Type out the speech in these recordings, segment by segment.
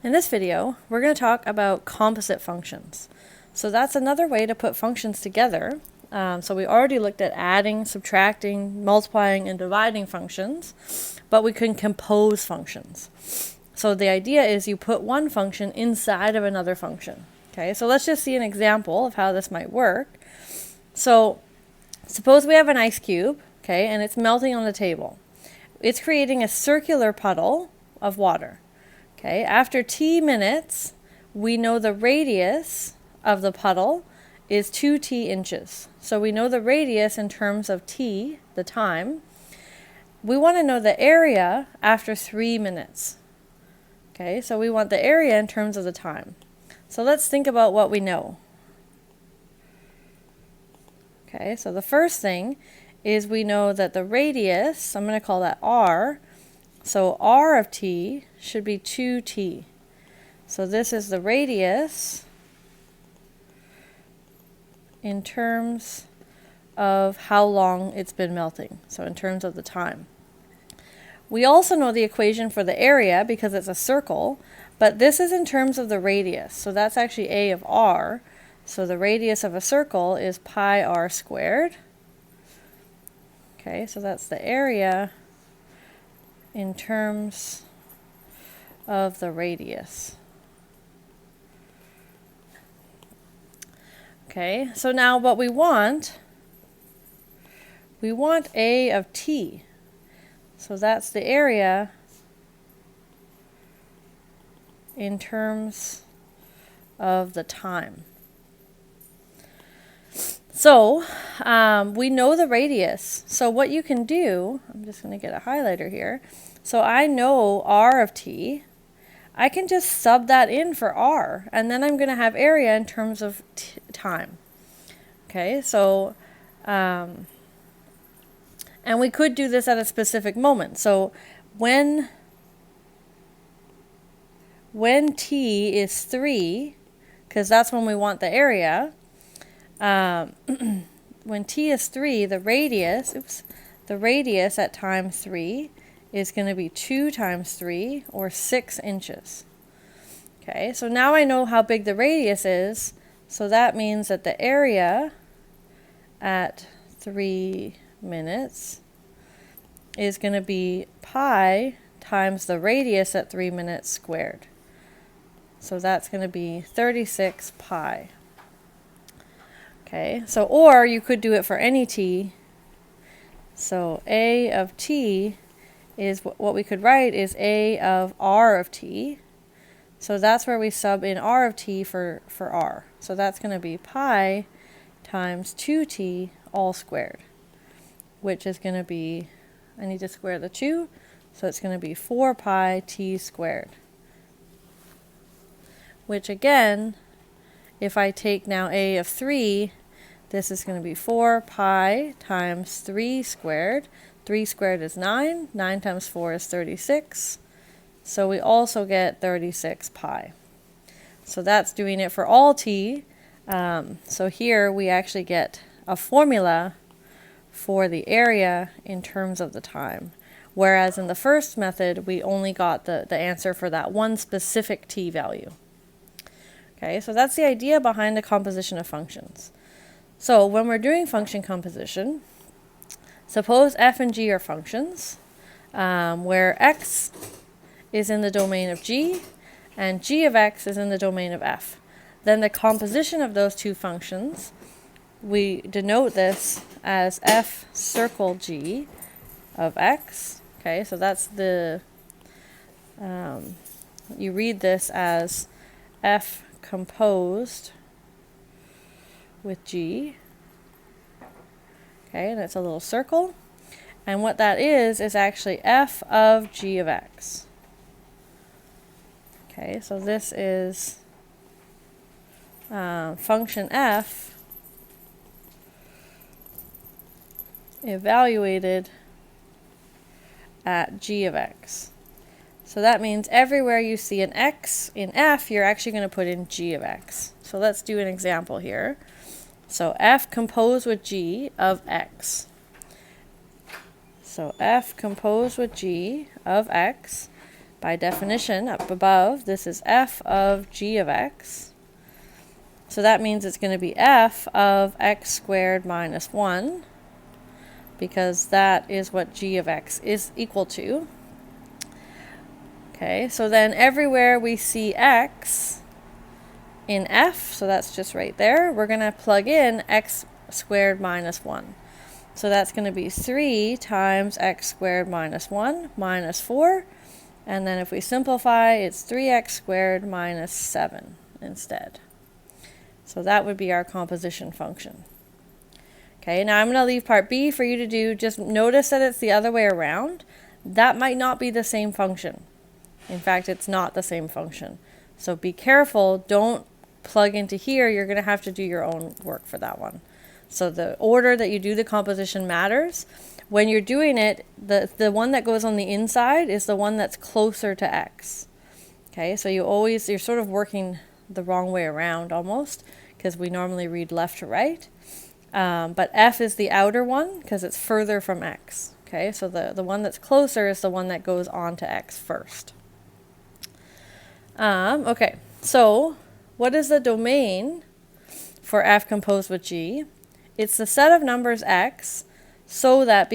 In this video, we're going to talk about composite functions. So that's another way to put functions together. So we already looked at adding, subtracting, multiplying, and dividing functions, but we can compose functions. So the idea is you put one function inside of another function. Okay, so let's just see an example of how this might work. So suppose we have an ice cube, okay, and it's melting on the table. It's creating a circular puddle of water. Okay, after t minutes, we know the radius of the puddle is 2t inches. So we know the radius in terms of t, the time. We want to know the area after 3 minutes. Okay, so we want the area in terms of the time. So let's think about what we know. Okay, so the first thing is we know that the radius, I'm going to call that r, so r of t should be 2t. So this is the radius in terms of how long it's been melting, so in terms of the time. We also know the equation for the area because it's a circle, but this is in terms of the radius, so that's actually a of r. So the radius of a circle is pi r squared. Okay, so that's the area in terms of the radius. Okay, so now what we want a of t. So that's the area in terms of the time. So we know the radius. So what you can do, I'm just going to get a highlighter here. So I know r of t. I can just sub that in for r, and then I'm going to have area in terms of time. Okay, so, and we could do this at a specific moment. So when t is 3, because that's when we want the area, when t is 3, the radius at time 3 is going to be 2 times 3, or 6 inches. Okay, so now I know how big the radius is, so that means that the area at 3 minutes is going to be pi times the radius at 3 minutes squared. So that's going to be 36 pi. Okay, so or you could do it for any t. So a of t is what we could write is a of r of t. So that's where we sub in r of t for r. So that's going to be pi times 2t all squared, which is going to be, I need to square the 2, so it's going to be 4 pi t squared. Which again, if I take now a of 3, this is going to be 4 pi times 3 squared. 3 squared is 9. 9 times 4 is 36. So we also get 36 pi. So that's doing it for all t. So here we actually get a formula for the area in terms of the time. Whereas in the first method, we only got the answer for that one specific t value. Okay, so that's the idea behind the composition of functions. So when we're doing function composition, suppose f and g are functions, where x is in the domain of g, and g of x is in the domain of f. Then the composition of those two functions, we denote this as f circle g of x. Okay, so that's the, you read this as f composed with g. Okay, and it's a little circle. And what that is actually f of g of x. Okay, so this is function f evaluated at g of x. So that means everywhere you see an x in f, you're actually going to put in g of x. So let's do an example here. So f composed with g of x. So f composed with g of x by definition, up above, this is f of g of x. So that means it's going to be f of x squared minus 1, because that is what g of x is equal to. Okay, so then everywhere we see x in f, so that's just right there, we're going to plug in x squared minus 1. So that's going to be 3 times x squared minus 1 minus 4. And then if we simplify, it's 3x squared minus 7 instead. So that would be our composition function. Okay, now I'm going to leave part B for you to do. Just notice that it's the other way around. That might not be the same function. In fact, it's not the same function. So be careful. Don't plug into here. You're going to have to do your own work for that one. So the order that you do the composition matters. When you're doing it, the one that goes on the inside is the one that's closer to x. Okay, so you're sort of working the wrong way around almost, because we normally read left to right. But f is the outer one because it's further from x. Okay, so the one that's closer is the one that goes on to x first. Okay, so what is the domain for f composed with g? It's the set of numbers x, so that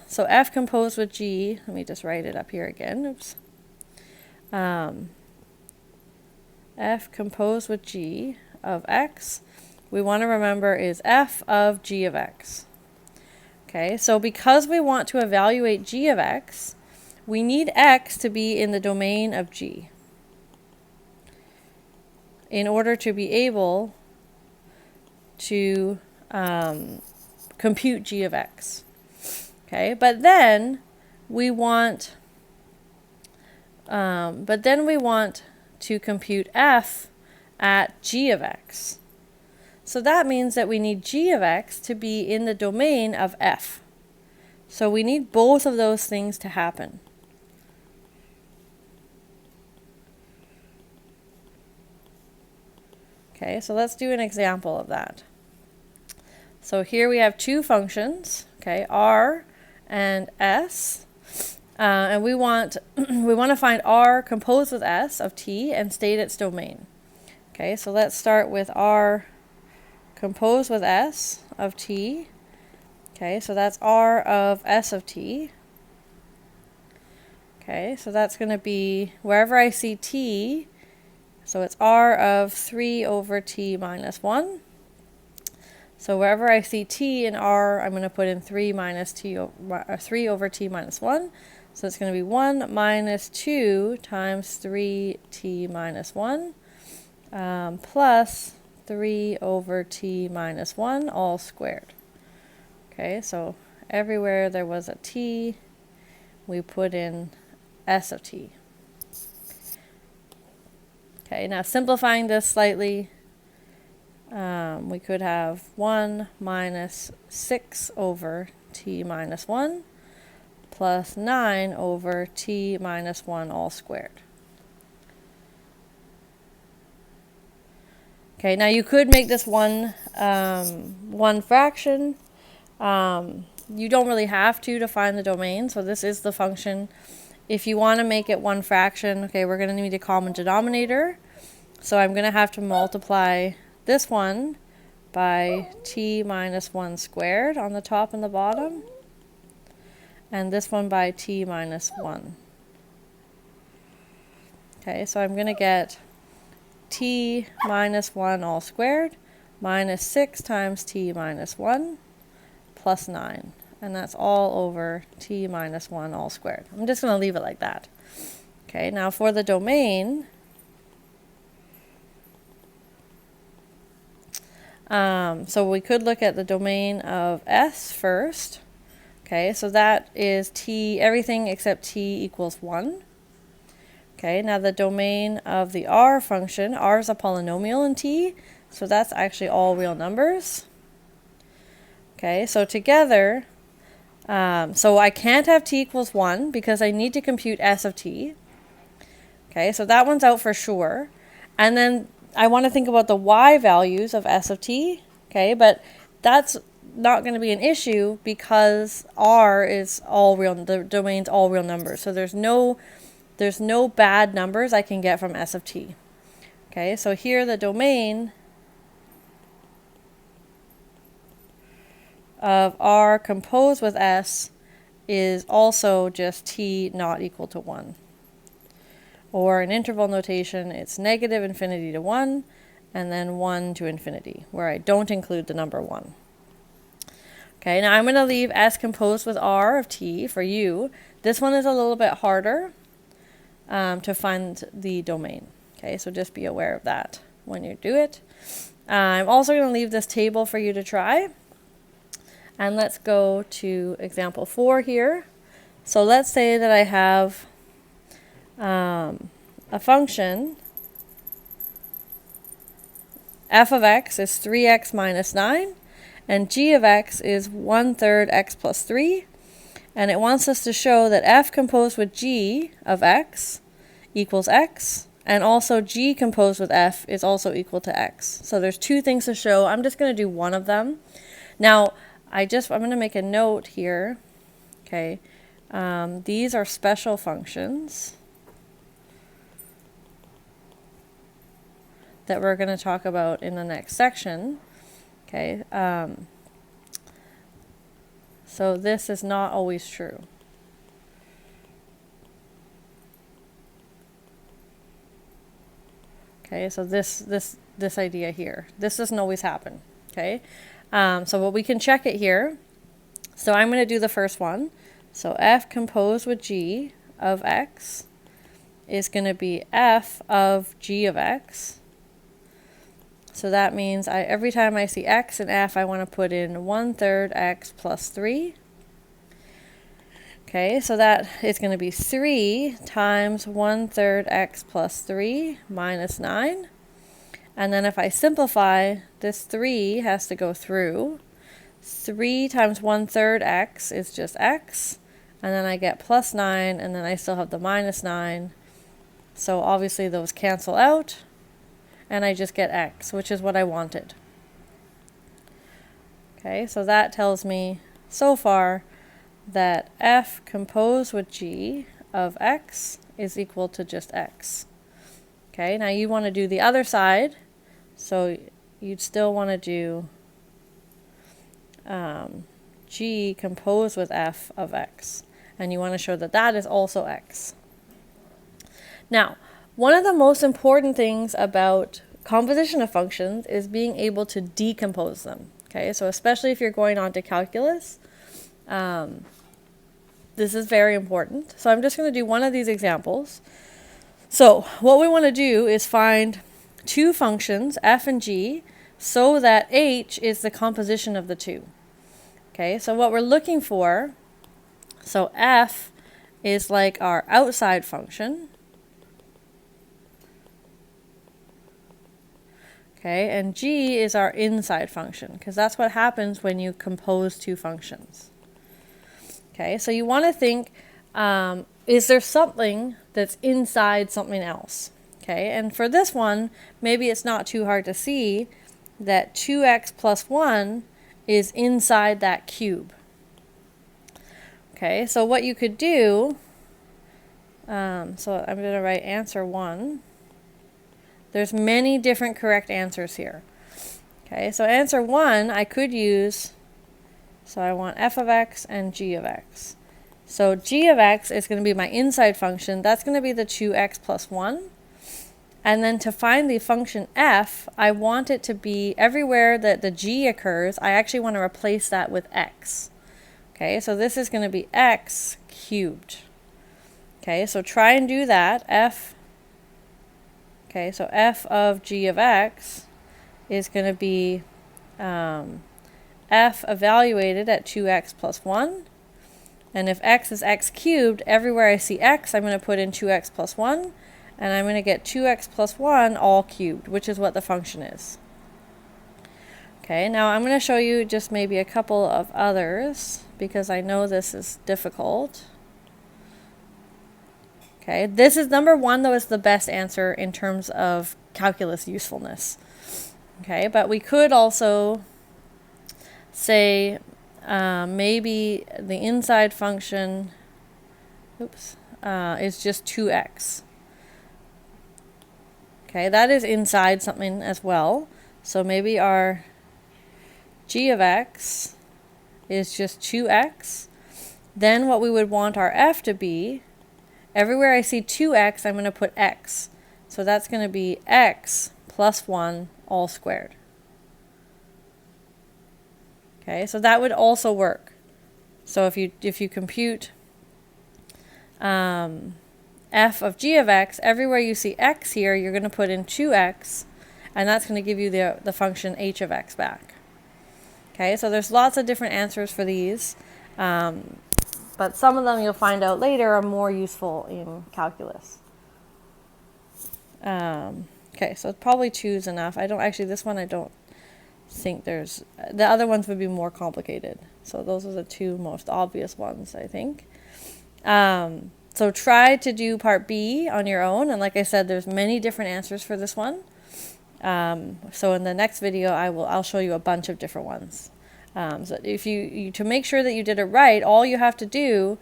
so f composed with g, let me just write it up here again, oops. F composed with g of x, we want to remember is f of g of x. Okay, so because we want to evaluate g of x, we need x to be in the domain of g in order to be able to compute g of x. Okay, but then we want to compute f at g of x. So that means that we need g of x to be in the domain of f. So we need both of those things to happen. Okay, so let's do an example of that. So here we have two functions, okay, r and s, and we want to find r composed with s of t and state its domain. Okay, so let's start with r composed with s of t. Okay, so that's r of s of t. Okay, so that's going to be wherever I see t, so it's r of 3 over t minus 1. So wherever I see t in r, I'm going to put in 3 over t minus 1. So it's going to be 1 minus 2 times 3t minus 1 plus 3 over t minus 1 all squared. Okay, so everywhere there was a t, we put in s of t. Okay, now simplifying this slightly, we could have 1 minus 6 over t minus 1 plus 9 over t minus 1 all squared. Okay, now you could make this one fraction. You don't really have to find the domain, so this is the function. If you want to make it one fraction, okay, we're going to need a common denominator. So I'm going to have to multiply this one by t minus 1 squared on the top and the bottom, and this one by t minus 1. Okay, so I'm going to get t minus 1 all squared minus 6 times t minus 1 plus 9. And that's all over t minus 1 all squared. I'm just going to leave it like that. Okay, now for the domain, so we could look at the domain of s first. Okay, so that is t, everything except t equals 1. Okay, now the domain of the r function, r is a polynomial in t, so that's actually all real numbers. Okay, so together, so I can't have t equals 1 because I need to compute s of t. Okay, so that one's out for sure. And then I want to think about the y values of s of t. Okay, but that's not going to be an issue because r is all real, the domain's all real numbers. So there's no there's no bad numbers I can get from S of t. Okay, so here the domain of R composed with S is also just t not equal to 1. Or in interval notation, it's negative infinity to 1, and then 1 to infinity, where I don't include the number 1. Okay, now I'm going to leave S composed with R of t for you. This one is a little bit harder to find the domain. Okay, so just be aware of that when you do it. I'm also going to leave this table for you to try. And let's go to example 4 here. So let's say that I have a function f of x is 3x minus 9, and g of x is 1/3 x plus 3, and it wants us to show that f composed with g of x equals x, and also g composed with f is also equal to x. So there's two things to show. I'm just going to do one of them. Now, I'm going to make a note here. Okay, these are special functions that we're going to talk about in the next section. Okay, so this is not always true. Okay, so this idea here, this doesn't always happen. Okay, so what we can check it here. So I'm going to do the first one. So f composed with g of x is going to be f of g of x. So that means every time I see x and f, I want to put in 1/3 x plus 3. Okay, so that is going to be 3 times 1/3 x plus 3 minus 9. And then if I simplify, this 3 has to go through. 3 times 1/3 x is just x. And then I get plus 9, and then I still have the minus 9. So obviously those cancel out, and I just get x, which is what I wanted. Okay, so that tells me so far that f composed with g of x is equal to just x. Okay, now you want to do the other side, so you'd still want to do g composed with f of x, and you want to show that that is also x. Now, one of the most important things about composition of functions is being able to decompose them. Okay, so especially if you're going on to calculus, this is very important. So I'm just going to do one of these examples. So what we want to do is find two functions, f and g, so that h is the composition of the two. Okay, so what we're looking for, so f is like our outside function. Okay, and g is our inside function, because that's what happens when you compose two functions. Okay, so you want to think, is there something that's inside something else? Okay, and for this one, maybe it's not too hard to see that 2x plus 1 is inside that cube. Okay, so what you could do, so I'm going to write answer 1. There's many different correct answers here. Okay, so answer 1 I could use, so I want f of x and g of x. So g of x is going to be my inside function. That's going to be the 2x plus 1. And then to find the function f, I want it to be everywhere that the g occurs, I actually want to replace that with x. Okay, so this is going to be x cubed. Okay, so try and do that. Okay, so f of g of x is going to be f evaluated at 2x plus 1. And if x is x cubed, everywhere I see x, I'm going to put in 2x plus 1. And I'm going to get 2x plus 1 all cubed, which is what the function is. Okay, now I'm going to show you just maybe a couple of others, because I know this is difficult. Okay, this is number 1, though, is the best answer in terms of calculus usefulness. Okay, but we could also say maybe the inside function, is just 2x. Okay, that is inside something as well. So maybe our g of x is just 2x. Then what we would want our f to be, everywhere I see 2x, I'm going to put x. So that's going to be x plus 1 all squared. Okay, so that would also work. So if you compute f of g of x, everywhere you see x here, you're going to put in 2x, and that's going to give you the function h of x back. Okay, so there's lots of different answers for these, but some of them you'll find out later are more useful in calculus. Okay, so probably 2 is enough. This one I don't think there's, the other ones would be more complicated. So those are the 2 most obvious ones, I think. So try to do part B on your own, and like I said, there's many different answers for this one. So in the next video, I'll show you a bunch of different ones. So if to make sure that you did it right, all you have to do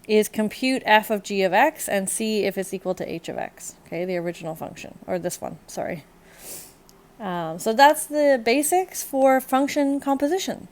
is compute f of g of x and see if it's equal to h of x. Okay, the original function, or this one, sorry. So that's the basics for function composition.